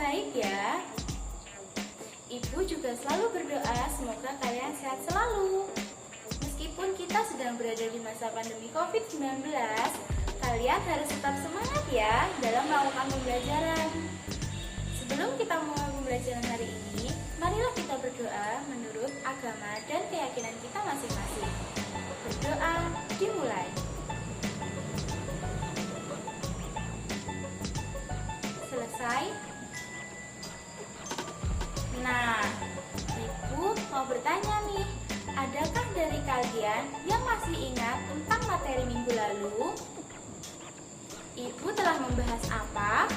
baik ya. Ibu juga selalu berdoa semoga kalian sehat selalu. Meskipun kita sedang berada di masa pandemi COVID-19, kalian harus tetap semangat ya dalam melakukan pembelajaran. Sebelum kita mulai pembelajaran hari ini, marilah kita berdoa menurut agama dan keyakinan kita masing-masing. Berdoa dimulai. Selesai? Nah, Ibu mau bertanya nih, adakah dari kalian yang masih ingat tentang materi minggu lalu? Ibu telah membahas apa?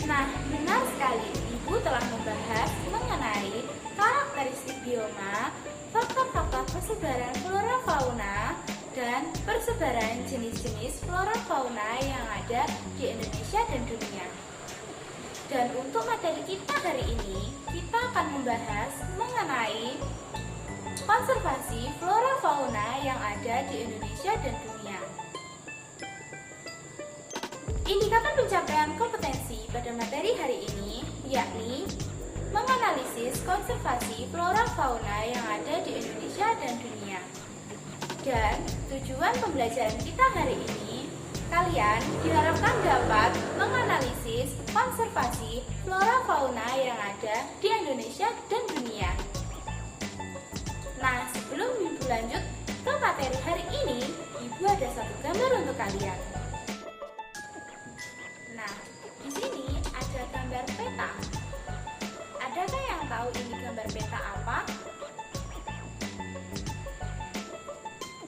Nah, benar sekali, Ibu telah membahas mengenai karakteristik bioma, faktor-faktor persebaran flora fauna, dan persebaran jenis-jenis flora fauna yang ada di Indonesia dan dunia. Dan untuk materi kita hari ini, kita akan membahas mengenai konservasi flora fauna yang ada di Indonesia dan dunia. Indikator pencapaian kompetensi pada materi hari ini yakni menganalisis konservasi flora fauna yang ada di Indonesia dan dunia. Dan tujuan pembelajaran kita hari ini, kalian diharapkan dapat menganalisis konservasi flora fauna yang ada di Indonesia dan dunia. Nah, sebelum Ibu lanjut ke materi hari ini, Ibu ada satu gambar untuk kalian. Nah, di sini ada gambar peta. Adakah yang tahu ini gambar peta apa?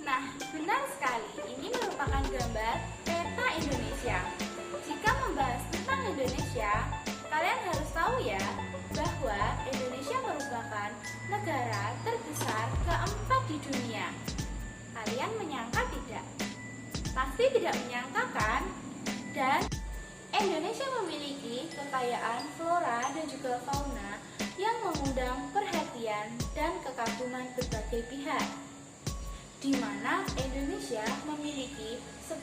Nah, benar sekali, ini merupakan gambar peta Indonesia. Jika membahas tentang Indonesia, kalian harus tahu ya, bahwa Indonesia merupakan negara terbesar keempat di dunia. Kalian menyangka tidak? Pasti tidak menyangka kan? Dan Indonesia memiliki kekayaan flora dan juga fauna yang mengundang perhatian dan kekaguman berbagai pihak, di mana Indonesia memiliki 10%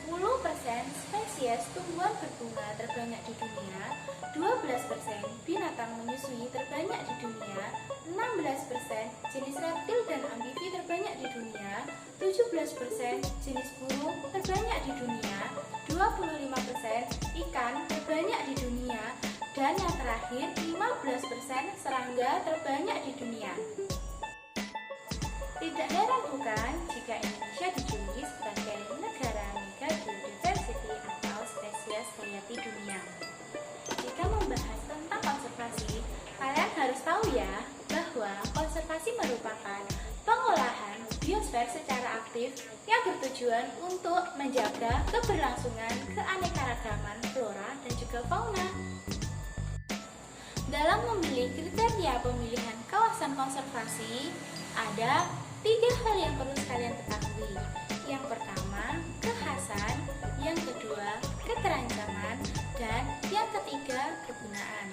spesies tumbuhan berbunga terbanyak di dunia, 12% binatang menyusui terbanyak di dunia, 16% jenis reptil dan amfibi terbanyak di dunia, 17% jenis burung terbanyak di dunia, 25% ikan terbanyak di dunia, dan yang terakhir 15% serangga terbanyak di dunia. Tidak heran bukan jika Indonesia dijuluki sebagai negara mega biodiversity atau spesies hayati dunia. Jika membahas tentang konservasi, kalian harus tahu ya bahwa konservasi merupakan pengolahan biosfer secara aktif yang bertujuan untuk menjaga keberlangsungan keanekaragaman flora dan juga fauna. Dalam memilih kriteria pemilihan kawasan konservasi, ada 3 hal yang perlu kalian ketahui. Yang pertama, kekhasan, yang kedua, keterancaman, dan yang ketiga, kegunaan.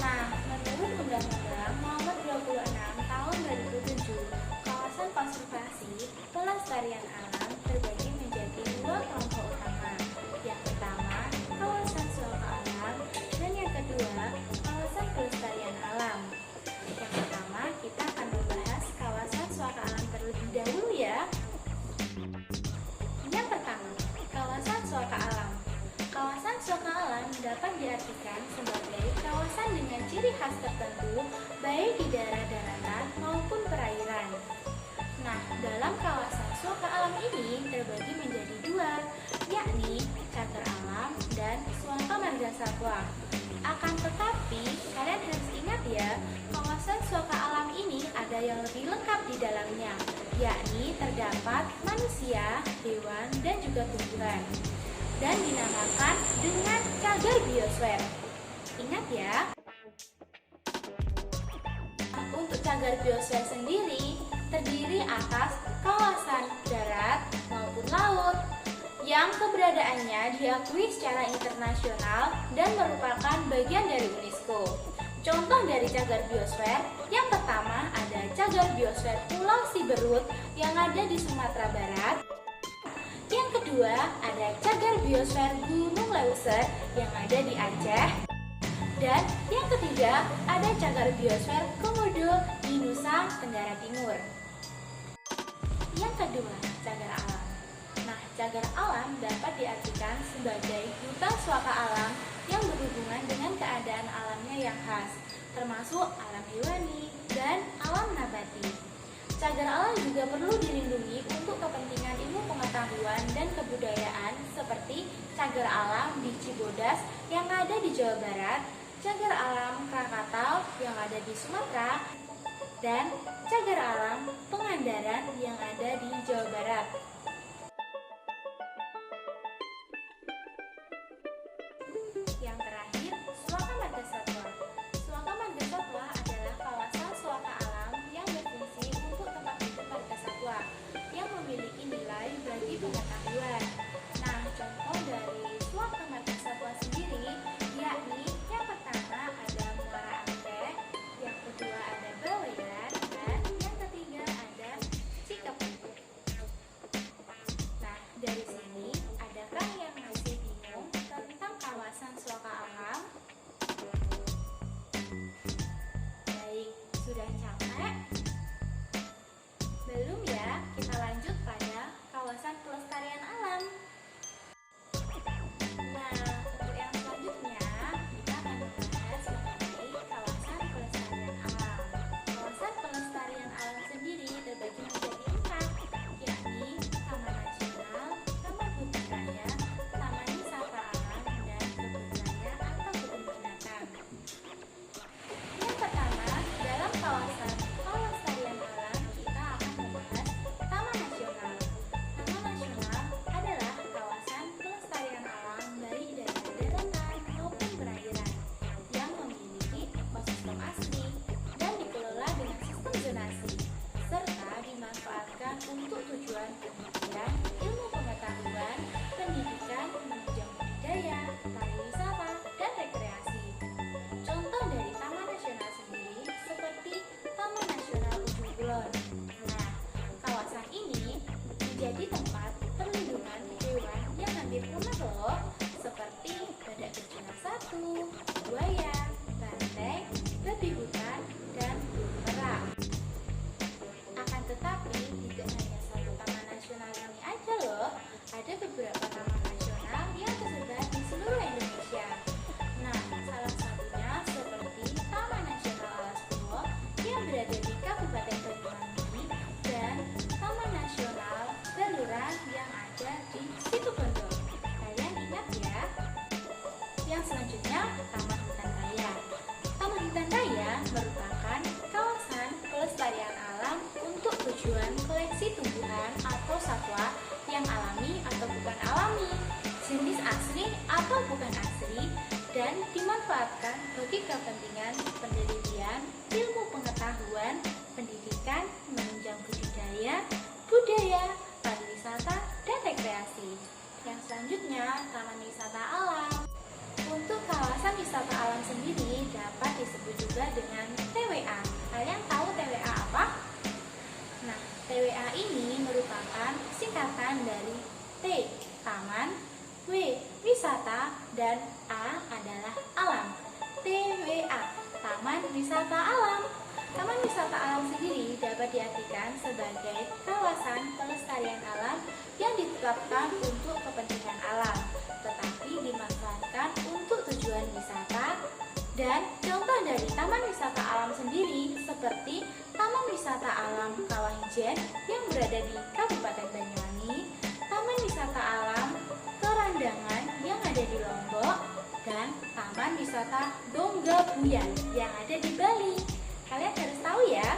Nah, menurut Undang-Undang Nomor 26 Tahun 2007, kawasan konservasi pelestarian alam terbagi menjadi 2 kelompok utama. Yang pertama, kawasan suaka alam, dan yang kedua, kawasan pelestarian alam. Yang pertama, kita akan membahas kawasan suaka alam terlebih dahulu ya. Yang pertama, kawasan suaka alam. Kawasan suaka alam dapat diartikan sebagai kawasan dengan ciri khas tertentu, baik di daerah daratan maupun perairan. Nah, dalam kawasan suaka alam ini terbagi menjadi 2, yakni cagar alam dan suaka marga satwa. Akan tetapi, kalian harus ingat ya, kawasan suaka alam ini ada yang lebih lengkap di dalamnya, yakni terdapat manusia, hewan, dan juga tumbuhan, dan dinamakan dengan cagar biosfer. Ingat ya. Untuk cagar biosfer sendiri terdiri atas kawasan darat maupun laut yang keberadaannya diakui secara internasional dan merupakan bagian dari UNESCO. Contoh dari cagar biosfer, yang pertama ada cagar biosfer Pulau Siberut yang ada di Sumatera Barat. Yang kedua kedua ada cagar biosfer Gunung Leuser yang ada di Aceh. Dan yang ketiga ada cagar biosfer Komodo di Nusa Tenggara Timur. Yang kedua, cagar alam. Nah, cagar alam dapat diartikan sebagai hutan suaka alam yang berhubungan dengan keadaan alamnya yang khas, termasuk alam hewani dan alam nabati. Cagar alam juga perlu dilindungi untuk kepentingan ilmu pengetahuan dan kebudayaan seperti cagar alam di Cibodas yang ada di Jawa Barat, cagar alam Krakatau yang ada di Sumatera, dan cagar alam Pangandaran yang ada di Jawa Barat. Yang terakhir, Suaka Margasatwa. Suaka Margasatwa adalah kawasan suaka alam yang berfungsi untuk tempat hidup margasatwa yang memiliki nilai bagi pengetahuan. Nah, contoh dari Suaka Margasatwa sendiri yakni yang pertama ada Muara Angke, yang kedua ada Bawean, dan yang ketiga ada Cikepuh. Nah, dari sini adakah yang masih bingung tentang kawasan suaka alam? Baik, sudah capek? Belum ya? Kita lanjut pada kawasan pelestarian alam. Nah, untuk yang selanjutnya kita akan membahas mengenai kawasan pelestarian alam. Kawasan pelestarian alam sendiri terbagi menjadi 4, yakni Taman Nasional, Taman Hutan Raya, Taman Wisata Alam, dan Kebun Raya atau kebun binatang. Yang pertama, dalam kawasan pelestarian alam kita akan membahas Taman Nasional. Taman Nasional adalah kawasan pelestarian alam baik dari daratan maupun perairan yang memiliki ekosistem asli dan dikelola dengan sistem zonasi serta dimanfaatkan untuk tujuan penelitian, ilmu pengetahuan, pendidikan, menunjang budidaya, pariwisata, dan rekreasi. Contoh dari Taman Nasional sendiri seperti Taman Nasional Ujung Kulon. Nah, kawasan ini menjadi tempat perlindungan hewan yang hampir punah loh, seperti badak berjulak 1, buaya, banteng, babi hutan, dan burung merak. Akan tetapi tidak hanya satu taman nasional ini aja loh, ada beberapa taman nasional yang tersebar di seluruh Indonesia. Nah, salah satunya seperti Taman Nasional Alas Purwo yang berada di Kabupaten Banyuwangi dan Taman Nasional Baluran yang ada di Situbondo. Kalian ingat ya? Yang selanjutnya, Taman Hutan Raya. Taman Hutan Raya merupakan kawasan pelestarian alam untuk tujuan koleksi tumbuhan atau satwa yang alami atau bukan alami, jenis asli atau bukan asli, dan dimanfaatkan bagi kepentingan penelitian, ilmu pengetahuan, pendidikan, menunjang budaya, pariwisata, dan rekreasi. Yang selanjutnya, Taman Wisata Alam. Untuk kawasan wisata alam sendiri dapat disebut juga dengan TWA. Kalian tahu TWA apa? Nah, TWA ini merupakan singkatan dari T, taman, W, wisata, dan A adalah alam. TWA, Taman Wisata Alam. Taman Wisata Alam sendiri dapat diartikan sebagai kawasan pelestarian alam yang ditetapkan untuk kepentingan alam, tetapi dimanfaatkan untuk tujuan wisata. Dan contoh dari Taman Wisata Alam sendiri seperti Taman Wisata Alam Kawah Ijen yang berada di Kabupaten Banyuwangi, Taman Wisata Alam Kerandangan yang ada di Lombok, dan Taman Wisata Donggabuyan yang ada di Bali. Kalian harus tahu ya.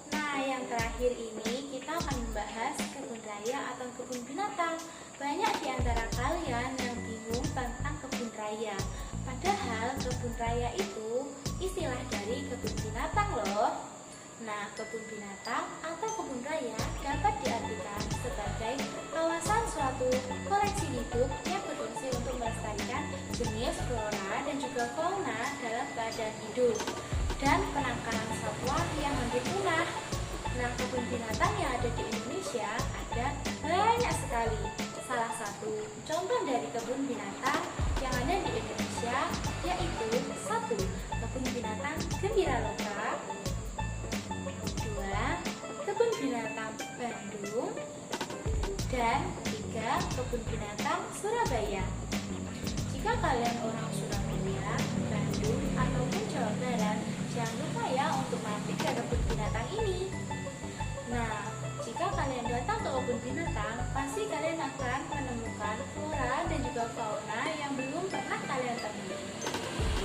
Nah, yang terakhir ini kita akan membahas kebun raya atau kebun binatang. Banyak di antara kalian yang bingung tentang kebun raya. Padahal kebun raya itu istilah dari kebun binatang loh. Nah, kebun binatang atau kebun raya dapat diartikan sebagai kawasan suatu koleksi hidup yang berfungsi untuk melestarikan jenis flora dan juga fauna dalam keadaan hidup dan penangkaran satwa yang hampir punah. Nah, kebun binatang yang ada di Indonesia ada banyak sekali. sekali. Salah satu contoh dari kebun binatang yang ada di Indonesia yaitu 1. Kebun binatang Gembira Loka, 2. Kebun binatang Bandung, dan 3. Kebun binatang Surabaya. Jika kalian orang Surabaya, Bandung, ataupun Jawa Barat, jangan lupa ya untuk mampir ke kebun binatang ini. Nah, jika kalian datang ke kebun binatang, pasti kalian akan menemukan flora dan juga fauna yang belum pernah kalian temui,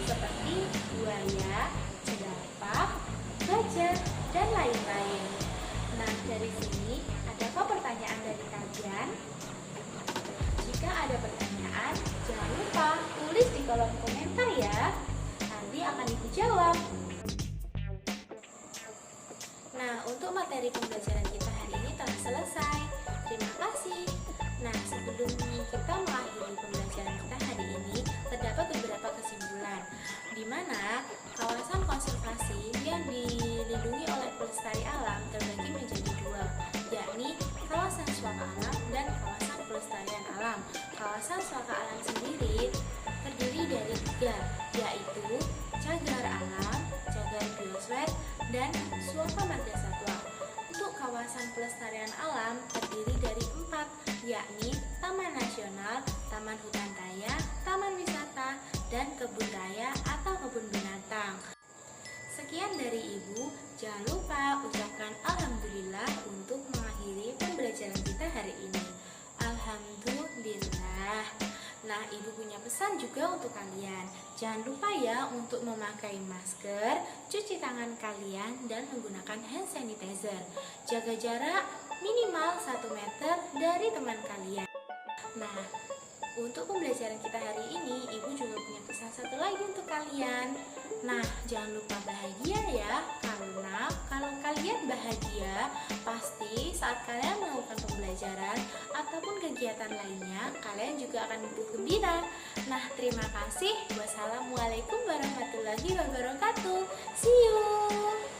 seperti buaya, jerapah, gajah, dan lain-lain. Nah, dari sini, adakah pertanyaan dari kalian? Jika ada pertanyaan, jangan lupa tulis di kolom komentar ya. Nanti akan Ibu jawab. Nah, untuk materi pembelajaran kita hari ini telah selesai. Terima kasih. Nah, sebelum kita mengakhiri pembelajaran kita hari ini, terdapat beberapa kesimpulan, di mana kawasan konservasi yang dilindungi oleh pelestari alam terbagi menjadi 2, yakni kawasan swaka alam dan kawasan pelestarian alam. Kawasan swaka alam sendiri terdiri dari 3, yaitu cagar alam, cagar biosfer, dan swaka marga satwa. Untuk kawasan pelestarian alam terdiri dari 4, yakni Taman Nasional, Taman Hutan Raya, Taman Wisata, dan Kebun Raya atau Kebun Binatang. Sekian dari Ibu, jangan lupa ucapkan Alhamdulillah untuk mengakhiri pembelajaran kita hari ini. Alhamdulillah. Nah, Ibu punya pesan juga untuk kalian. Jangan lupa ya untuk memakai masker, cuci tangan kalian, dan menggunakan hand sanitizer. Jaga jarak minimal 1 meter dari teman kalian. Nah, untuk pembelajaran kita hari ini, Ibu juga punya pesan satu lagi untuk kalian. Nah, jangan lupa bahagia ya, karena kalau kalian bahagia, pasti saat kalian melakukan pembelajaran ataupun kegiatan lainnya, kalian juga akan ikut gembira. Nah, terima kasih. Wassalamualaikum warahmatullahi wabarakatuh. See you.